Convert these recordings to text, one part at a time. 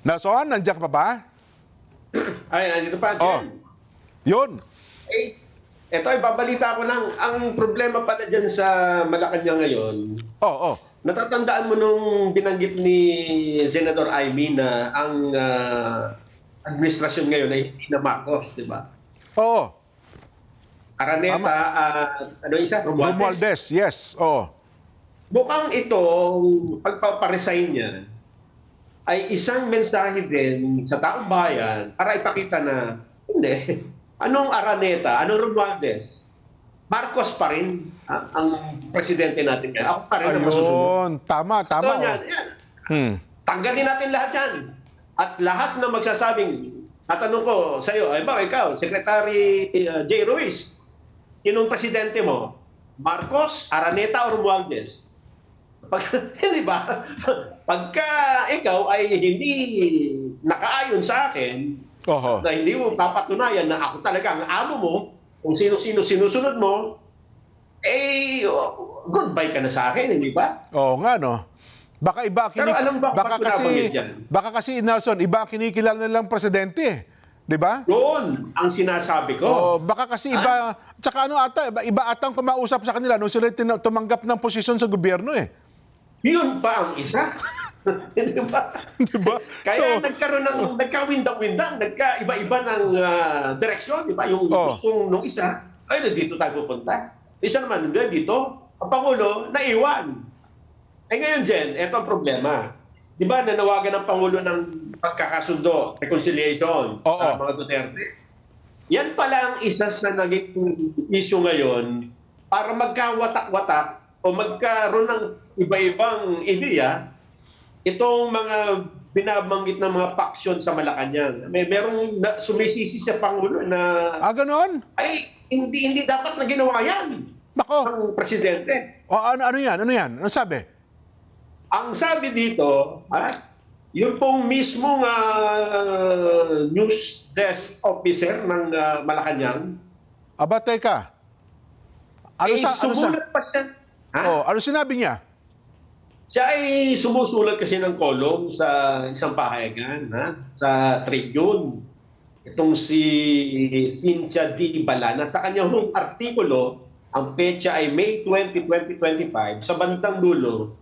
Nelson, nandiyan ka pa ba? Ay, nandito pa, Oh, Jen. yun. Eh, eto, ibabalita ko lang. Ang problema pala dyan sa Malacanang ngayon, Oh, oh. natatandaan mo nung binanggit ni Senador Amy na ang administrasyon ngayon ay hindi na Marcos, di ba? Oo. Araneta, ano isa? Romualdez. Romualdez, yes. Oo. Mukhang itong pagpaparesign niya ay isang mensahe din sa taong bayan para ipakita na hindi. Anong Araneta? Anong Romualdez? Marcos pa rin ang presidente natin. Ako pa rin ang masusunod. Ayun. Tama, tama. So, yan. Tanggalin natin lahat yan. At lahat na magsasabing, tatanong ko sa iyo, ay ba, ikaw, Secretary J. Ruiz, sinong presidente mo? Marcos, Araneta, o Romualdez? Hindi ba? Pagka ikaw ay hindi nakaayon sa akin, Oho. na hindi mo papatunayan na ako talaga ang amo mo, kung sino-sino sinusunod mo, eh, goodbye ka na sa akin, hindi ba? Oo nga, no? Baka iba Pero alam ba kung nabanggit yan? baka kasi Nelson, iba kinikilala nilang presidente, eh. 'Di ba? Doon ang sinasabi ko. Oh, baka kasi iba, tsaka ano ata, iba atang kumausap sa kanila nung sila tumanggap ng posisyon sa gobyerno, eh. Yun pa ang isa. Di ba? 'Di ba? Kaya So, nagkaroon ng nagkawindang-windang, nagkaiba-iba ng direksyon, di ba? Yung gustong nung isa, ay dito tayo pupunta. Isa naman, dito, ang Pangulo, naiwan. Eh ngayon, Jen, eto ang problema. Di ba nanawagan ng Pangulo ng pagkakasundo, reconciliation, Oo. mga Duterte? Yan pala ang isa sa naging issue ngayon para magkawatak-watak o magkaroon ng iba-ibang ideya itong mga binabanggit ng mga faction sa Malacanang. Merong sumisisi sa Pangulo na ganon? ay hindi dapat na ginawa yan Nako. ng presidente. O ano yan? Ano yan? Ano sabi? Ang sabi dito, yung pong mismong news desk officer ng Malacanang, Aba, teka. sumulat pa siya. Ano sinabi niya? Siya ay sumusulat kasi ng kolong sa isang pahayagan, sa Tribune. Itong si Cynthia D. Balana. Sa kanyang artikulo, ang petsa ay May 20, 2025, sa bandang dulo,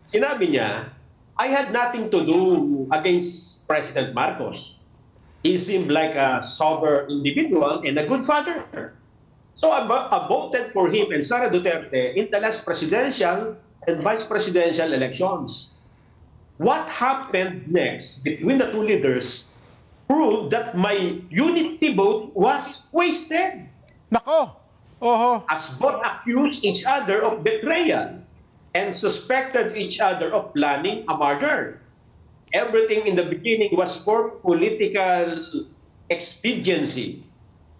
sinabi niya, I had nothing to do against President Marcos. He seemed like a sober individual and a good father. So I voted for him and Sara Duterte in the last presidential and vice presidential elections. What happened next between the two leaders proved that my unity vote was wasted, Nako. Oho. as both accused each other of betrayal and suspected each other of planning a murder. Everything in the beginning was for political expediency.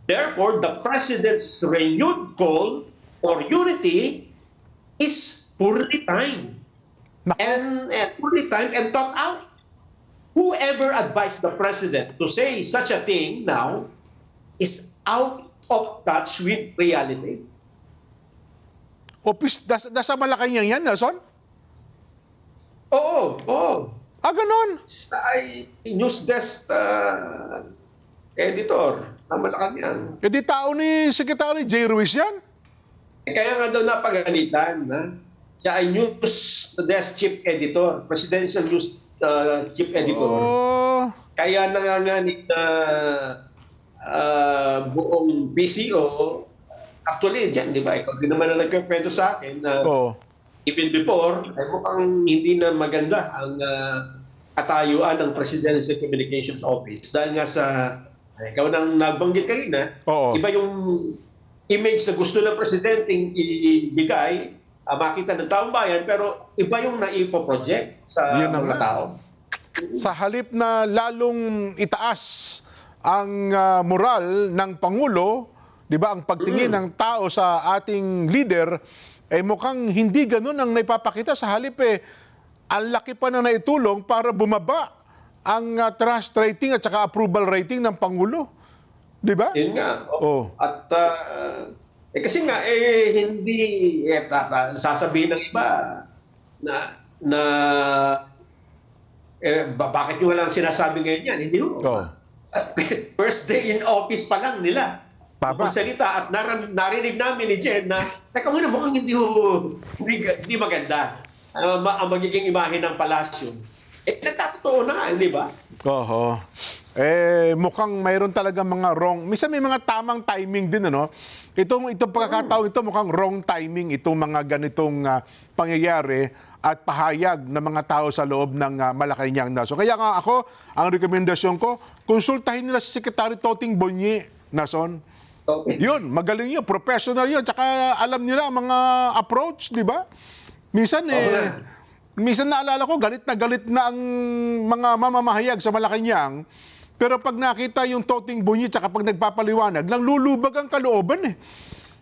Therefore, the president's renewed call for unity is poorly timed and thought out. Whoever advised the president to say such a thing now is out of touch with reality. Nasa Malacanang yan, Nelson? Oo. Ganon. Ay, news desk editor ng Malacanang. E di tao ni Secretary J. Ruiz yan. Kaya nga daw napagalitan. Siya ay news desk chief editor, presidential news chief editor. Oh. Kaya nanganganib na buong PCO, actually, dyan, di ba? Ikaw din naman na nagkakwento sa akin na even before, ay mukhang hindi na maganda ang katayuan ng Presidential Communications Office. Dahil nga sa, ikaw nang nabanggit kanina, iba yung image na gusto ng presidenteng ibigay, makita ng taong bayan, pero iba yung naipo-project sa mga tao. Sa halip na lalong itaas ang moral ng Pangulo, di ba, ang pagtingin ng tao sa ating leader, mukhang hindi ganun ang naipapakita. Sa halip, ang laki pa na naitulong para bumaba ang trust rating at saka approval rating ng Pangulo. Di ba? Yun nga. At kasi nga, hindi, sasabihin ng iba na bakit nyo walang sinasabi ngayon yan? Hindi mo. Oh. First day in office pa lang nila. Tama. Salita at narinig namin ni Jen na, teka muna, mukhang hindi maganda ang magiging imahe ng palasyo. Nagkatotoo na nga, di ba? Oho. Mukhang mayroon talaga mga wrong. Minsan may mga tamang timing din, ano? Itong pagkakataon ito, mukhang wrong timing itong mga ganitong pangyayari at pahayag ng mga tao sa loob ng Malacanang Nason. Kaya nga ako, ang rekomendasyon ko, konsultahin nila si Secretary Toting Bonye, Nason. Okay. Yun, magaling yun, professional yun. Tsaka alam nila ang mga approach, di ba? Minsan minsan naalala ko, galit na ang mga mamamahayag sa Malacanang. Pero pag nakita yung Toting Bonye, tsaka pag nagpapaliwanag, lulubag ang kalooban eh.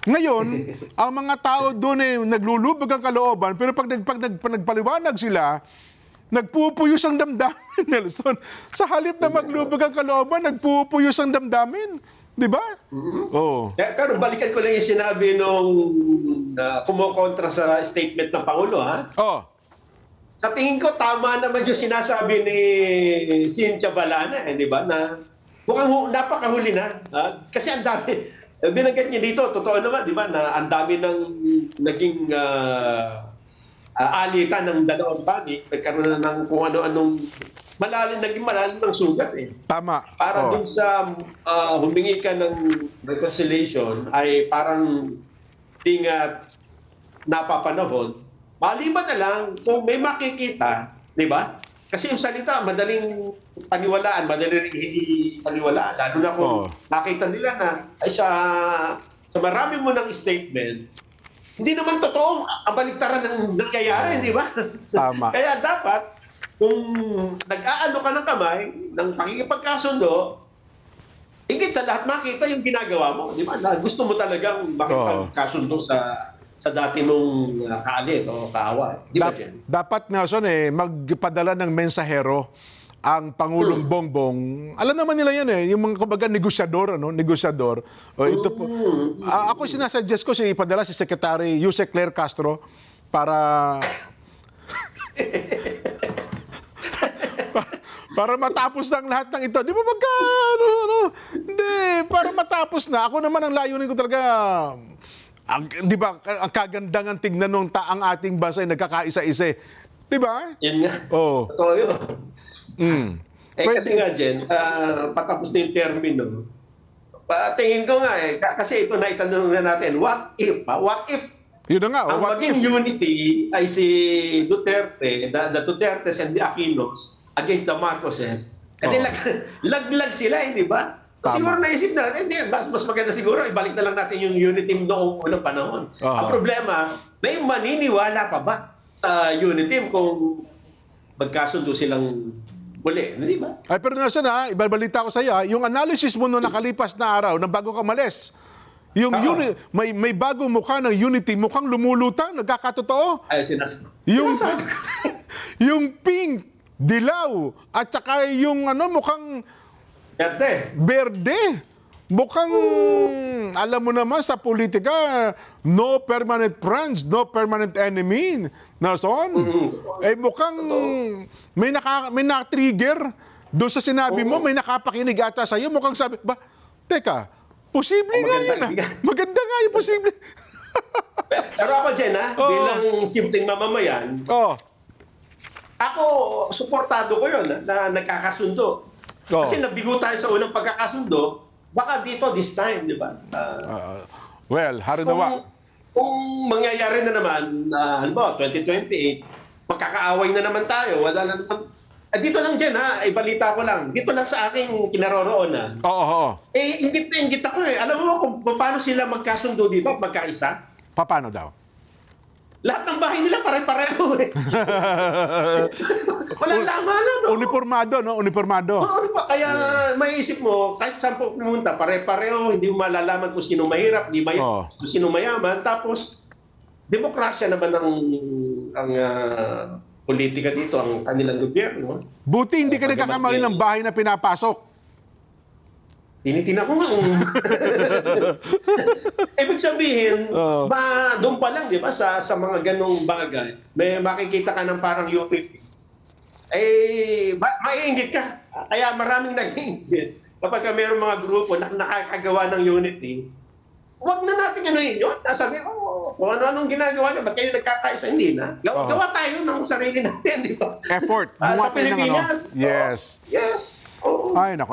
Ngayon, ang mga tao doon naglulubag ang kalooban, pero pag nagpaliwanag sila, nagpupuyos ang damdamin, Nelson. Sa halip na maglubag ang kalooban, nagpupuyos ang damdamin. Di ba? Oo. Pero balikan ko lang yung sinabi nung kumukontra sa statement ng Pangulo, ha? Oh. Sa tingin ko, tama naman yung sinasabi ni Cynthia Balana, di ba? Na mukhang napakahuli na. Kasi ang dami, binanggit niya dito, totoo naman, di ba? Na ang dami ng naging alitan ng dalawang panig, nagkaroon na ng kung ano-anong naging malalim ng sugat eh. Tama. Para dun sa humingi ka ng reconciliation ay parang di nga napapanahon. Maliban na lang kung may makikita, di ba? Kasi yung salita, madaling paniwalaan, madaling hindi paniwalaan. Lalo na kung nakita nila na ay sa marami mo ng statement, hindi naman totoo ang baliktaran ng nangyayari, di ba? Tama. Kaya dapat, kung nag-aano ka ng kamay, ng pakikipagkasundo, higit sa lahat makita yung ginagawa mo, di ba? Na gusto mo talagang makipagkasundo sa dati mong kaalit o kaaway. Di ba, Jen? Dapat, Nelson, magpadala ng mensahero ang Pangulong Bongbong. Alam naman nila yan yung mga kumbaga negosyador, negosyador. Ito po. Ako sinasuggest ko ipadala si Secretary Yuse Claire Castro para para matapos na ang lahat ng ito. Di ba Hindi, para matapos na. Ako naman ang layunin ko talaga. Di ba, ang kagandangan tignan nung ang ating bansa ay nagkakaisa-isa. Di ba? Yan nga. Oo. Totoo yun. Kasi nga, Jen, patapos na yung termino. Tingin ko nga kasi ito na itanong na natin, what if? What if? Yun na nga. Ang maging unity ay si Duterte, the Dutertes and the Aquinos against the Marcoses. Kasi laglag sila, di ba? Siguro naisip na, mas maganda siguro, ibalik na lang natin yung unity noong unang panahon. Ang problema, may maniniwala pa ba sa unity kung magkasundo silang muli, di ba? Ay, pero Nelson, ibabalita ko sa iyo, yung analysis mo noong nakalipas na araw, na bago ka malis, yung may bagong mukha ng unity, mukhang lumulutang, nagkakatotoo. Ay, sinasabi. Yung pink, dilaw, at saka yung mukhang Berde. Mukhang, alam mo naman sa politika, no permanent friends, no permanent enemy. Nelson? Mukhang may na-trigger doon sa sinabi mo, may nakapakinig ata sa'yo. Mukhang sabi, teka, posible nga yan. Maganda nga yung posible. Pero ako, Jen, bilang simpleng mamamayan, ako, suportado ko yun na nagkakasundo. Kasi nabigo tayo sa unang pagkakasundo, baka dito this time, di ba? Well, harinawa. Kung mangyayari na naman, 2028, magkakaaway na naman tayo, wala na naman. Dito lang dyan, ibalita ko lang. Dito lang sa aking kinaroroonan. Ingit ako Alam mo kung paano sila magkasundo, di ba? Magkaisa? Paano daw? Lahat ng bahay nila pare-pareho Walang laman, Uniformado, no? Uniformado. Kaya maiisip mo, kahit saan po pumunta, pare-pareho, hindi mo malalaman kung sino mahirap, kung sino mayaman. Tapos, demokrasya naman ang politika dito, ang kanilang gobyerno. Buti hindi ka nagkakamali ng bahay na pinapasok. Tinitina ko nga. Ibig sabihin, doon pa lang, di ba, sa mga ganong bagay, may makikita ka ng parang unity. maiinggit ka. Kaya maraming naiinggit. Kapag mayroong mga grupo na nakakagawa ng unity, huwag na natin yun. Sabi, kung ano-anong ginagawa niya, ba't kayo nagkakaisa? Hindi na. Gawa tayo ng sarili natin, di ba? Effort. Sa Gumawa tayo ng ano. Pilipinas. Yes. Yes. Ay, nako.